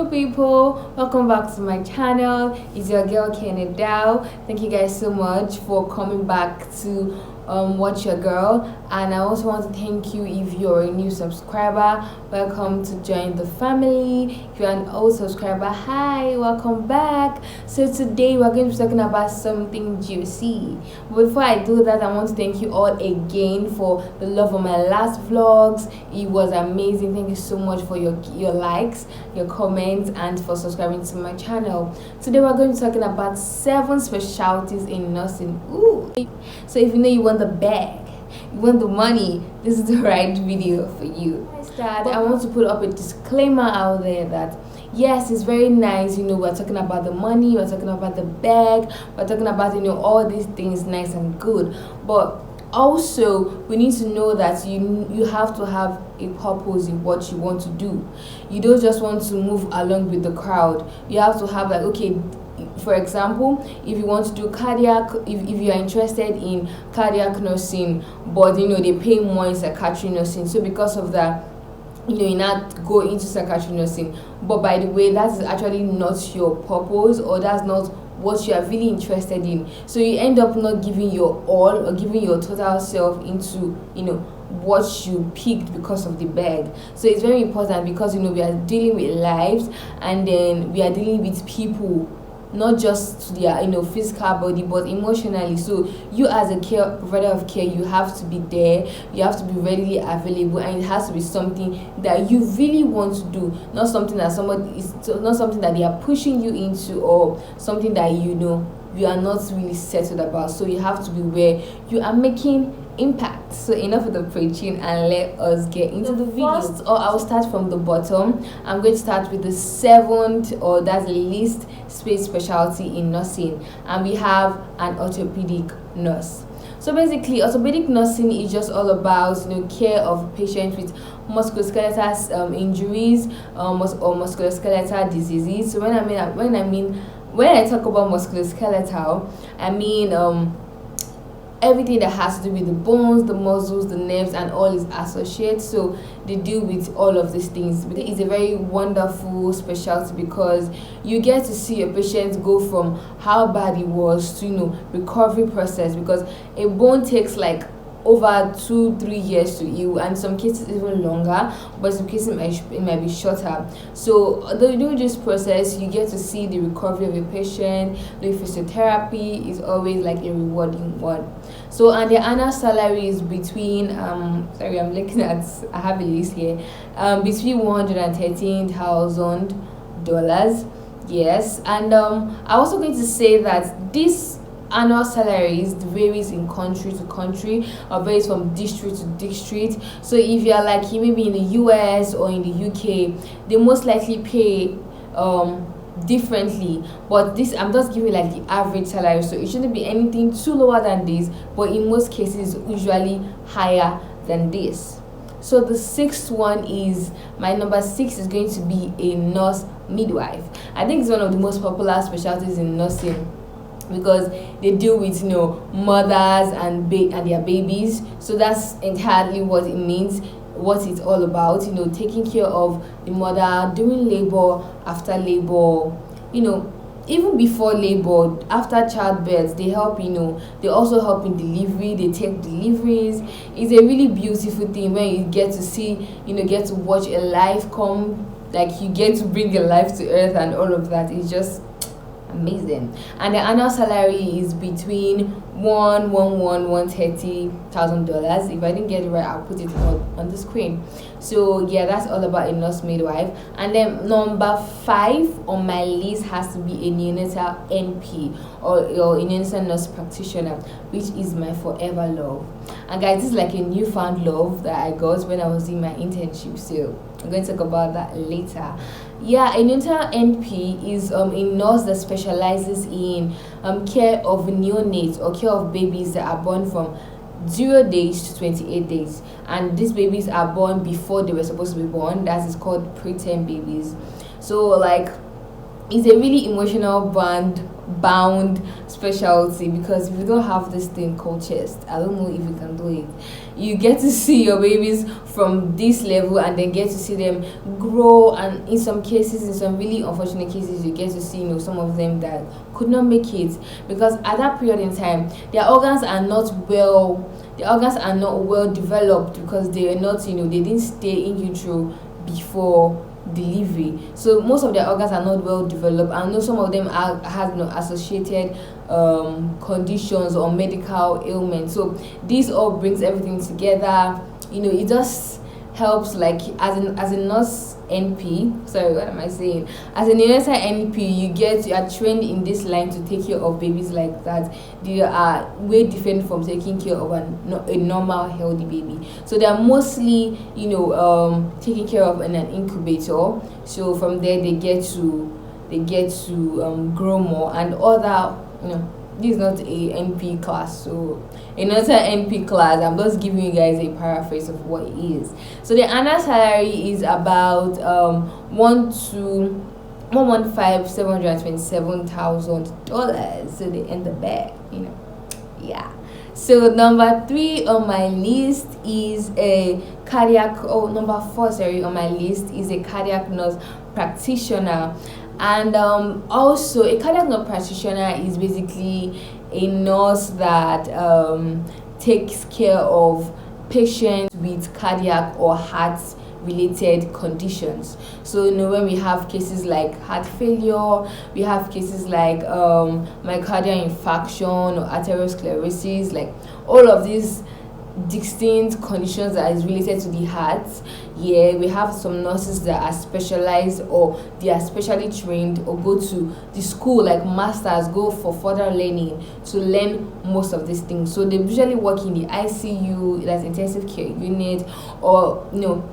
people, welcome back to my channel. It's your girl NEONATAL. Thank you guys so much for coming back to watch your girl, and I also want to thank you if you're a new subscriber. Welcome to join the family. If you're an old subscriber, hi, welcome back. So today we're going to be talking about something juicy. But before I do that, I want to thank you all again for the love of my last vlogs. It was amazing. Thank you so much for your likes, your comments, and for subscribing to my channel. Today we're going to be talking about 7 specialties in nursing. Ooh. So if you know you want the bag, you want the money, this is the right video for you. I want to put up a disclaimer out there that yes, it's very nice, we're talking about the money, we're talking about the bag, we're talking about all these things nice and good, but also we need to know that you have to have a purpose in what you want to do. You don't just want to move along with the crowd. You have to have, like, okay, for example, if you want to do cardiac, if you are interested in cardiac nursing, but they pay more in psychiatric nursing, so because of that, you not go into psychiatric nursing, but by the way, that is actually not your purpose, or that's not what you are really interested in, so you end up not giving your all or giving your total self into what you picked because of the bag. So it's very important, because we are dealing with lives, and then we are dealing with people, not just their physical body but emotionally. So you as a provider of care, you have to be there, you have to be readily available, and it has to be something that you really want to do, not something that not something that they are pushing you into, or something that you are not really settled about. So you have to be where you are making impact. So enough of the preaching, and let us get into the video. First, or I'll start from the bottom. I'm going to start with the 7th, or that's the least specialty in nursing, and we have an orthopedic nurse. So basically, orthopedic nursing is just all about care of patients with musculoskeletal injuries, or musculoskeletal diseases. So when I talk about musculoskeletal, I mean everything that has to do with the bones, the muscles, the nerves, and all is associated. So they deal with all of these things. It's a very wonderful specialty, because you get to see a patient go from how bad it was to recovery process, because a bone takes like over 2-3 years to heal, and some cases even longer, but some cases it might be shorter. So during this process, you get to see the recovery of a patient. The physiotherapy is always like a rewarding one. So, and the annual salary is between sorry, I'm looking at, I have a list here, between $113,000. Yes. And I'm also going to say that this annual salaries varies in country to country, or varies from district to district. So if you are like maybe in the US or in the UK, they most likely pay differently, but this, I'm just giving like the average salary, so it shouldn't be anything too lower than this, but in most cases usually higher than this. So the 6th one is, my number 6 is going to be a nurse midwife. I think it's one of the most popular specialties in nursing, because they deal with mothers and their babies. So that's entirely what it means, what it's all about, taking care of the mother during labor, after labor, even before labor, after childbirth. They help, they also help in delivery, they take deliveries. It's a really beautiful thing when you get to see, get to watch a life come, like you get to bring a life to earth, and all of that is just amazing. And the annual salary is between $130,000. If I didn't get it right, I'll put it on the screen. So yeah, that's all about a nurse midwife. And then number 5 on my list has to be a neonatal NP, or a neonatal nurse practitioner, which is my forever love. And guys, this is like a newfound love that I got when I was in my internship, so I'm going to talk about that later. Yeah, a neonatal NP is a nurse that specializes in care of neonates, or care of babies that are born from 0 days to 28 days, and these babies are born before they were supposed to be born. That is called preterm babies. So like, it's a really emotional bond bound specialty, because if you don't have this thing called chest, I don't know if you can do it. You get to see your babies from this level and then get to see them grow, and in some cases, in some really unfortunate cases, you get to see, you know, some of them that could not make it because at that period in time their organs are not well developed, because they are not, you know, they didn't stay in utero before delivery, so most of their organs are not well developed. I know some of them have, you know, associated conditions or medical ailments. So this all brings everything together, you know. It just helps, like as a nurse NP, sorry, what am I saying, as a neonatal NP, you are trained in this line to take care of babies like that. They are way different from taking care of a normal healthy baby. So they are mostly, you know, taken care of in an incubator. So from there they get to grow more, and other, you know, this is not a NP class, so another NP class, I'm just giving you guys a paraphrase of what it is. So the annual salary is about $1,727,000. So they end the bag, you know. Yeah. So number 3 on my list is a cardiac, number 4, sorry, on my list is a cardiac nurse practitioner. And also a cardiac nurse practitioner is basically a nurse that takes care of patients with cardiac or heart related conditions. So, you know, when we have cases like heart failure, we have cases like myocardial infarction or arteriosclerosis, like all of these distinct conditions that is related to the heart. Yeah, we have some nurses that are specialized, or they are specially trained, or go to the school like masters, go for further learning to learn most of these things. So they usually work in the ICU, that's intensive care unit, or, you know,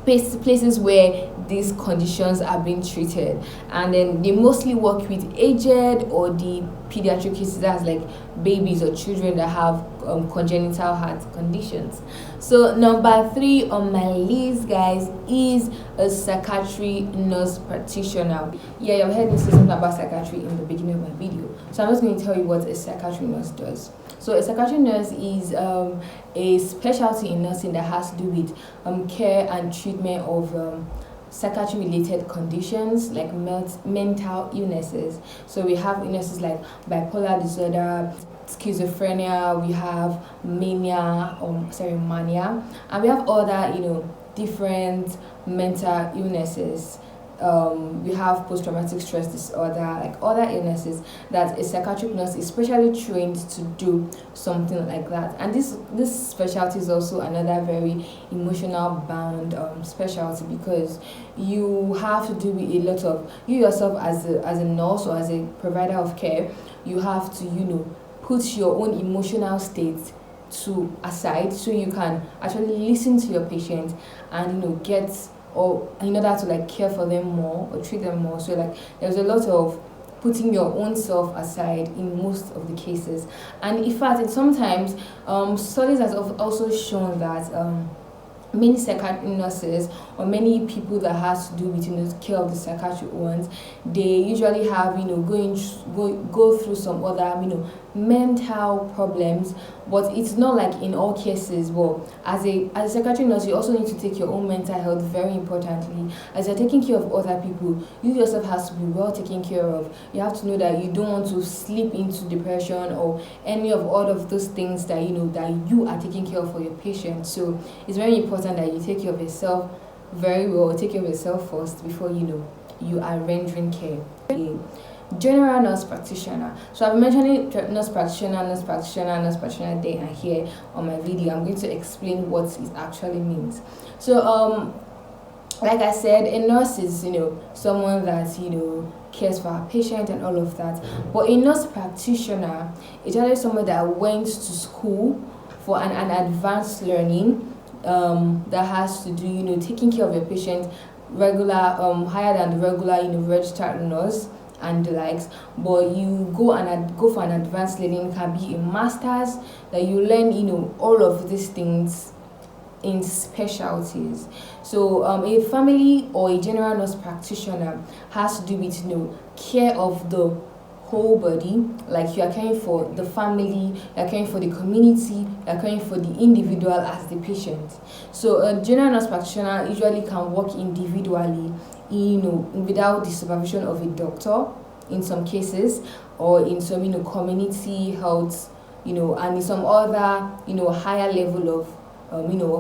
places where these conditions are being treated. And then they mostly work with aged or the pediatric cases, that's like babies or children that have congenital heart conditions. So number 3 on my list, guys, is a psychiatry nurse practitioner. Yeah, you've heard me say something about psychiatry in the beginning of my video, so I'm just going to tell you what a psychiatry nurse does. So a psychiatry nurse is a specialty in nursing that has to do with care and treatment of psychiatry related conditions like mental illnesses. So we have illnesses like bipolar disorder, schizophrenia, we have mania, and we have other, you know, different mental illnesses. We have post-traumatic stress disorder, like other illnesses that a psychiatric nurse is specially trained to do something like that. And this specialty is also another very emotional bound specialty, because you have to do with a lot of, you yourself as a nurse or as a provider of care, you have to, you know, put your own emotional state to aside, so you can actually listen to your patient and, you know, get, or in order to like care for them more or treat them more. So like there's a lot of putting your own self aside in most of the cases. And in fact, sometimes studies have also shown that many psychiatric nurses or many people that has to do with, you know, care of the psychiatric ones, they usually have, you know, go through some other, you know, mental problems. But it's not like in all cases. Well, as a psychiatric nurse, you also need to take your own mental health very importantly. As you're taking care of other people, you yourself has to be well taken care of. You have to know that you don't want to slip into depression or any of all of those things that, you know, that you are taking care of for your patient. So it's very important that you take care of yourself very well, take care of yourself first before, you know, you are rendering care. General nurse practitioner. So I've been mentioning nurse practitioner there and here on my video. I'm going to explain what it actually means. So like I said, a nurse is, you know, someone that, you know, cares for our patient and all of that. But a nurse practitioner is actually someone that went to school for an advanced learning that has to do, you know, taking care of your patient regular, higher than the regular, you know, registered nurse and the likes. But you go for an advanced learning. It can be a master's that you learn, you know, all of these things in specialties. So a family or a general nurse practitioner has to do with, you know, care of the whole body, like you are caring for the family, you are caring for the community, you are caring for the individual as the patient. So a general nurse practitioner usually can work individually, without the supervision of a doctor in some cases, or in some community health, and in some other higher level of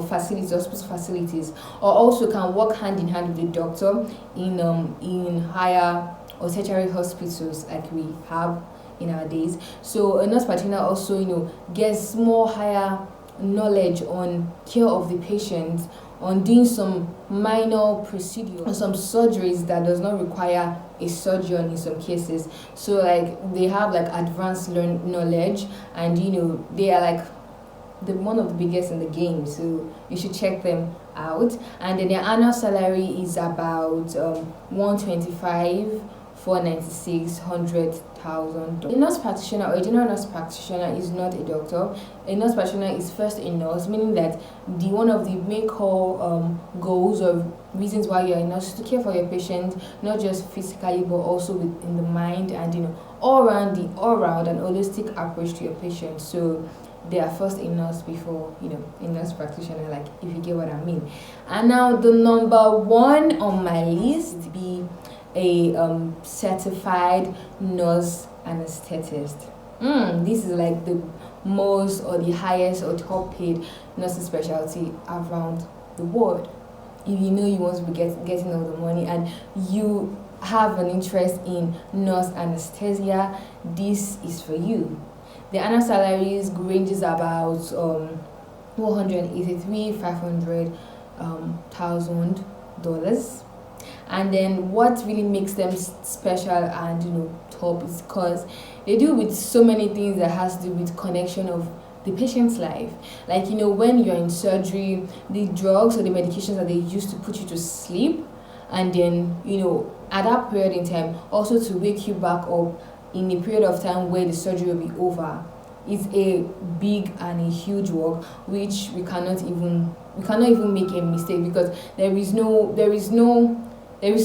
facilities, hospital facilities, or also can work hand in hand with the doctor in higher or tertiary hospitals like we have in our days. So a nurse practitioner also gets more higher knowledge on care of the patient, on doing some minor procedures or some surgeries that does not require a surgeon in some cases. So like they have like advanced knowledge, and they are like one of the biggest in the game, so you should check them out. And then their annual salary is about 125, 496, 100,000. A nurse practitioner or a general nurse practitioner is not a doctor. A nurse practitioner is first a nurse, meaning that one of the main core goals or reasons why you're a nurse is to care for your patient, not just physically but also in the mind, and all around and holistic approach to your patient. So they are first a nurse before a nurse practitioner, like, if you get what I mean. And now the number one on my list be a certified nurse anesthetist. This is like the most or the highest or top paid nursing specialty around the world. If you want to be getting all the money and you have an interest in nurse anesthesia, this is for you. The annual salaries ranges about $483,500,000. And then what really makes them special and top is because they deal with so many things that has to do with connection of the patient's life. Like when you're in surgery, the drugs or the medications that they use to put you to sleep, and then at that period in time also to wake you back up in a period of time where the surgery will be over, is a big and a huge work which we cannot even make a mistake, because there is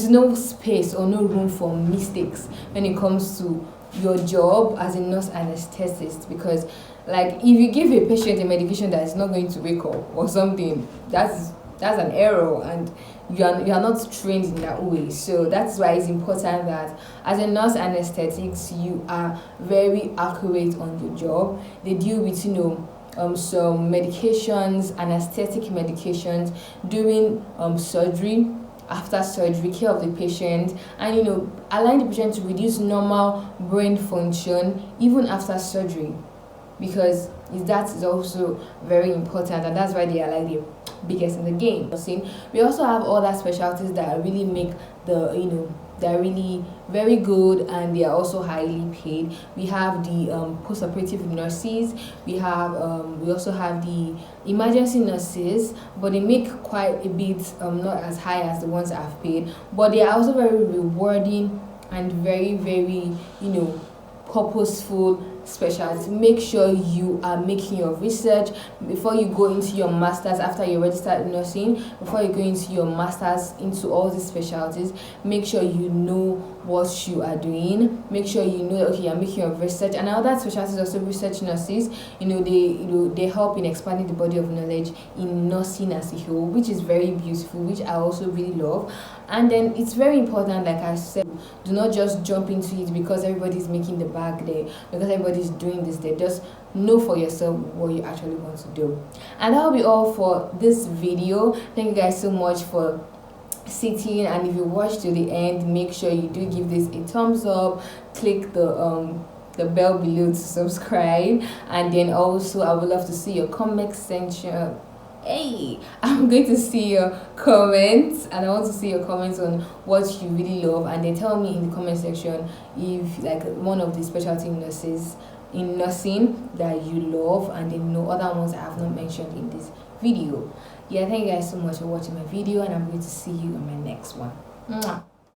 no space or no room for mistakes when it comes to your job as a nurse anesthetist. Because like if you give a patient a medication that is not going to wake up or something, that's an error, and you are not trained in that way. So that's why it's important that as a nurse anesthetics you are very accurate on your job. They deal with some medications, anesthetic medications during surgery, after surgery, care of the patient, and allowing the patient to reduce normal brain function even after surgery, because that is also very important, and that's why they are like the biggest in the game. We also have other specialties that really make they're really very good, and they are also highly paid. We have the post-operative nurses. We also have the emergency nurses, but they make quite a bit, not as high as the ones I've paid, but they are also very rewarding and very, very purposeful specialty. Make sure you are making your research before you go into your masters. After you registered in nursing, before you go into your masters into all these specialties, make sure you know what you are doing. Make sure you know that, okay, you're making your research. And other specialties, also research nurses, they help in expanding the body of knowledge in nursing as a whole, which is very beautiful, which I also really love. And then it's very important, like I said, do not just jump into it because everybody's making the bag there, because everybody's doing this there. Just know for yourself what you actually want to do. And that'll be all for this video. Thank you guys so much for sitting, and if you watch to the end, make sure you do give this a thumbs up, click the bell below to subscribe, and then also I would love to see your comment section. Hey, I'm going to see your comments, and I want to see your comments on what you really love, and then tell me in the comment section if like one of the specialty nurses in nursing that you love, and then other ones I have not mentioned in this video. Yeah, thank you guys so much for watching my video, and I'm going to see you in my next one. Mwah.